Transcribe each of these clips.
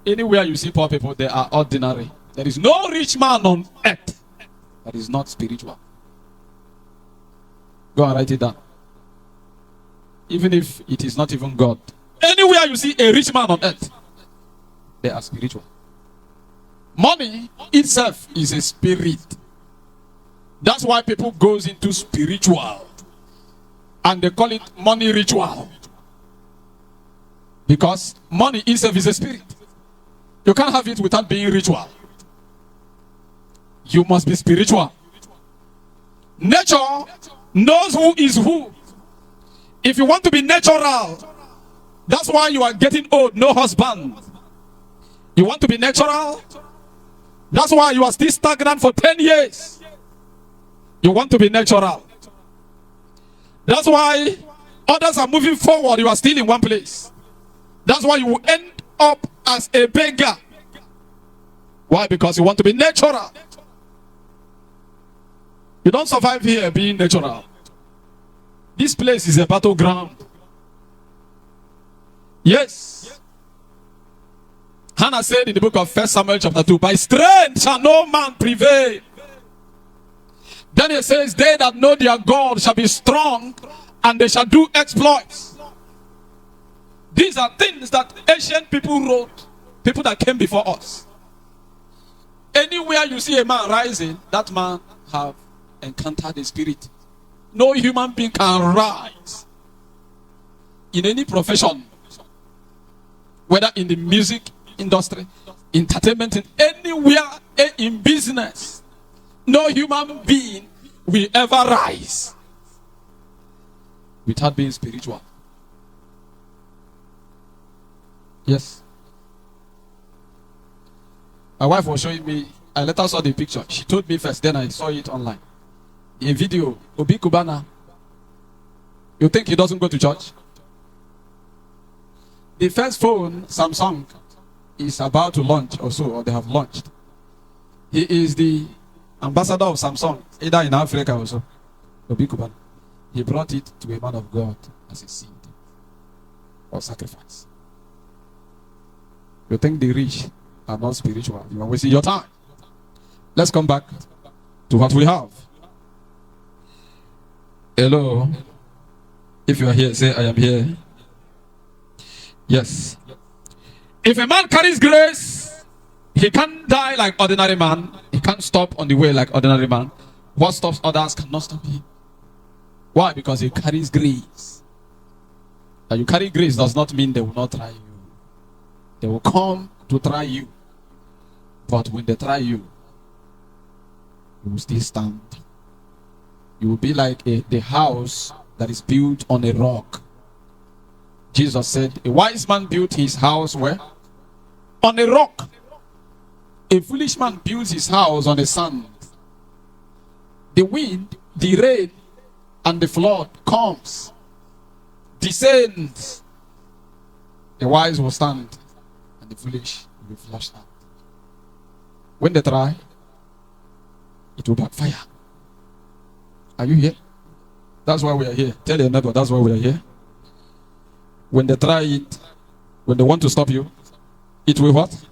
Anywhere you see poor people, they are ordinary. There is no rich man on earth that is not spiritual. Go and write it down. Even if it is not even God. Anywhere you see a rich man on earth, they are spiritual. Money itself is a spirit. That's why people goes into spiritual. And they call it money ritual. Because money itself is a spirit. You can't have it without being ritual. You must be spiritual. Nature knows who is who. If you want to be natural, that's why you are getting old, no husband. You want to be natural, that's why you are still stagnant for 10 years. You want to be natural. That's why others are moving forward, you are still in one place. That's why you will end up as a beggar. Why? Because you want to be natural. You don't survive here being natural. This place is a battleground. Yes. Hannah said in the book of 1 Samuel chapter 2, by strength shall no man prevail. Then it says, they that know their God shall be strong, and they shall do exploits. These are things that ancient people wrote, people that came before us. Anywhere you see a man rising, that man have encountered the spirit. No human being can rise in any profession, whether in the music industry, entertainment, in anywhere, in business. No human being will ever rise without being spiritual. Yes. My wife was showing me, I later saw the picture. She told me first, then I saw it online. A video, Obi Kubana. You think he doesn't go to church? The first phone, Samsung, is about to launch also, or they have launched. He is the ambassador of Samsung, either in Africa also. Obi Kubana. He brought it to a man of God as a seed or sacrifice. You think the rich are not spiritual? You are wasting your time. Let's come back to what we have. Hello. If you are here, say I am here. Yes. If a man carries grace, he can't die like ordinary man. He can't stop on the way like ordinary man. What stops others cannot stop him. Why? Because he carries grace. And you carry grace does not mean they will not try you. They will come to try you. But when they try you, you will still stand. You will be like the house that is built on a rock. Jesus said, a wise man built his house where? On a rock. A foolish man builds his house on the sand. The wind, the rain, and the flood comes, descends. The wise will stand, and the foolish will be flushed out. When they try, it will backfire. Are you here? That's why we are here. Tell your neighbor, that's why we are here. When they try it, when they want to stop you, it will what?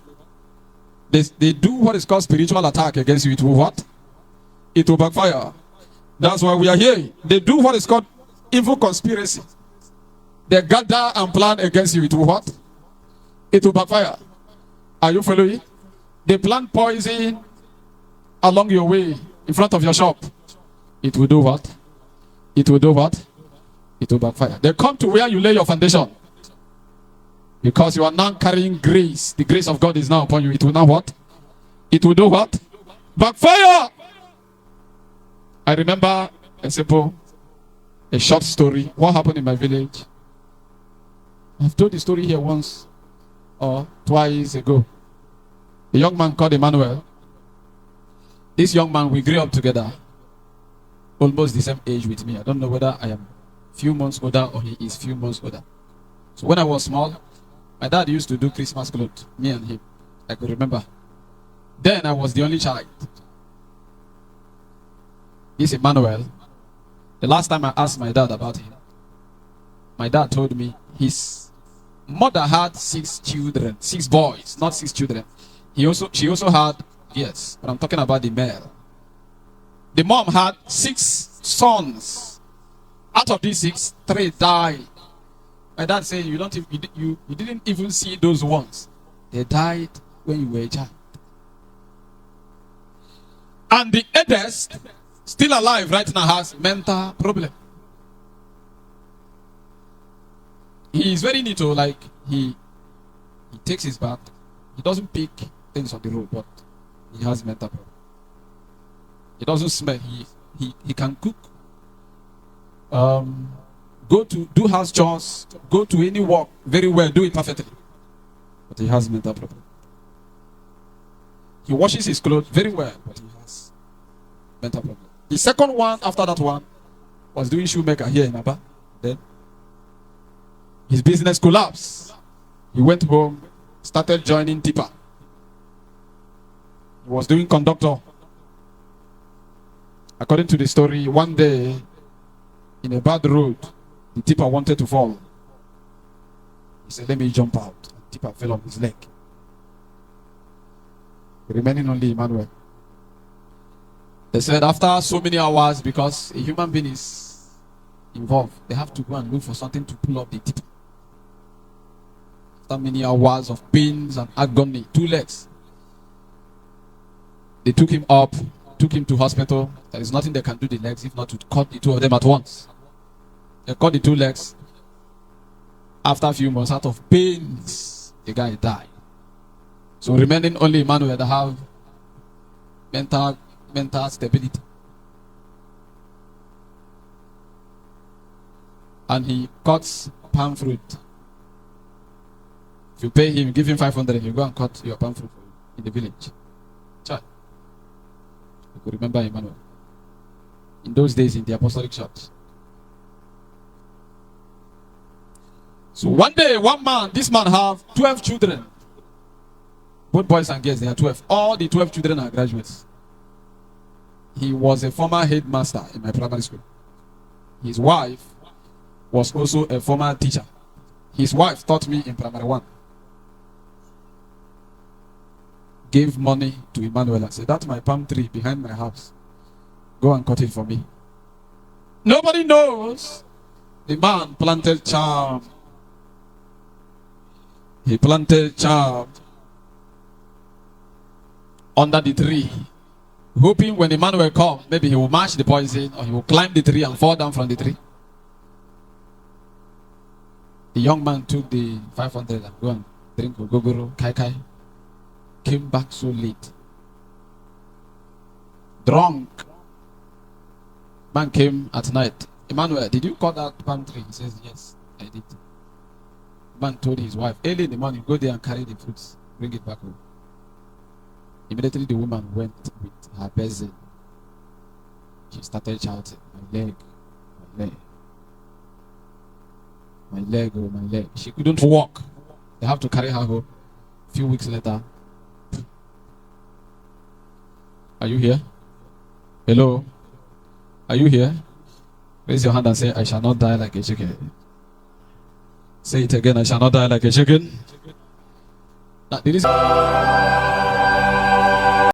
They do what is called spiritual attack against you. It will what? It will backfire. That's why we are here. They do what is called evil conspiracy. They gather and plan against you. It will what? It will backfire. Are you following? They plant poison along your way, in front of your shop. It will do what? It will do what? It will backfire. They come to where you lay your foundation. Because you are now carrying grace. The grace of God is now upon you. It will now what? It will do what? Backfire! I remember a short story. What happened in my village? I've told the story here once or twice ago. A young man called Emmanuel. This young man, we grew up together. Almost the same age with me. I don't know whether I am few months older or he is few months older. So when I was small, my dad used to do Christmas clothes, me and him. I could remember. Then I was the only child. This Emmanuel, the last time I asked my dad about him, my dad told me his Mother had 6 children, 6 boys, not 6 children. She also had, yes, but I'm talking about the male. The mom had 6 sons. Out of these 6, 3 died. My dad said, you didn't even see those ones. They died when you were a child. And the eldest, still alive right now, has mental problem. He is very neat, like he takes his bath. He doesn't pick things on the road, but he has mental problem. He doesn't smell. He can cook. Go to do house chores, go to any work very well, do it perfectly. But he has mental problem. He washes his clothes very well, but he has mental problem. The second one after that one was doing shoemaker here in Aba. Then his business collapsed. He went home, started joining tipper. He was doing conductor. According to the story, one day in a bad road, the tipper wanted to fall. He said, let me jump out. The tipper fell on his leg. Remaining only Emmanuel. They said after so many hours, because a human being is involved, they have to go and look for something to pull up the tipper. After many hours of pains and agony, 2 legs. They took him up, took him to hospital. There is nothing they can do the legs if not to cut the 2 of them at once. They cut the 2 legs. After a few months, out of pains, the guy died. So remaining only Emmanuel that have mental stability. And he cuts palm fruit. If you pay him, give him 500, you go and cut your palm fruit for you in the village. Child. You could remember Emmanuel. In those days in the apostolic church. So one day, this man have 12 children. Both boys and girls, they are 12. All the 12 children are graduates. He was a former headmaster in my primary school. His wife was also a former teacher. His wife taught me in primary 1. Gave money to Emmanuel and said, that's my palm tree behind my house. Go and cut it for me. Nobody knows. The man planted charm. He planted charm under the tree, hoping when Emmanuel comes, maybe he will mash the poison or he will climb the tree and fall down from the tree. The young man took the 500 and go and drink ogogoro, kai kai. Came back so late. Drunk. Man came at night. Emmanuel, did you cut that palm tree? He says, yes, I did. Man told his wife, early in the morning, go there and carry the fruits, bring it back home. Immediately the woman went with her basin. She started shouting, my leg, my leg. My leg, oh my leg. She couldn't walk. They have to carry her home. A few weeks later. Are you here? Hello? Are you here? Raise your hand and say, I shall not die like a chicken. Say it again, I shall not die like a chicken. Now,